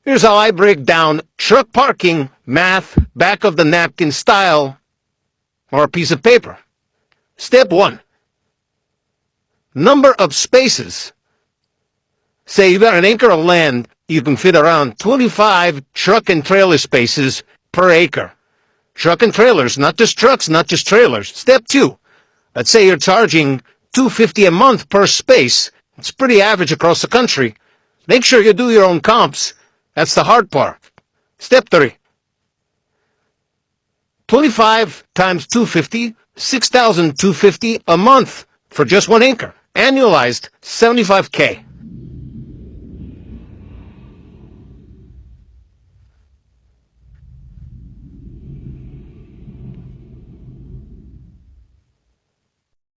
Here's how I break down truck parking math back of the napkin style or a piece of paper. Step 1. Number of spaces. Say you got an acre of land, you can fit around 25 truck and trailer spaces per acre. Truck and trailers, not just trucks, not just trailers. Step 2. Let's say you're charging $250 a month per space. It's pretty average across the country. Make sure you do your own comps. That's the hard part. Step 3. 25 times 250, 6,250 a month for just 1 acre. Annualized, $75K.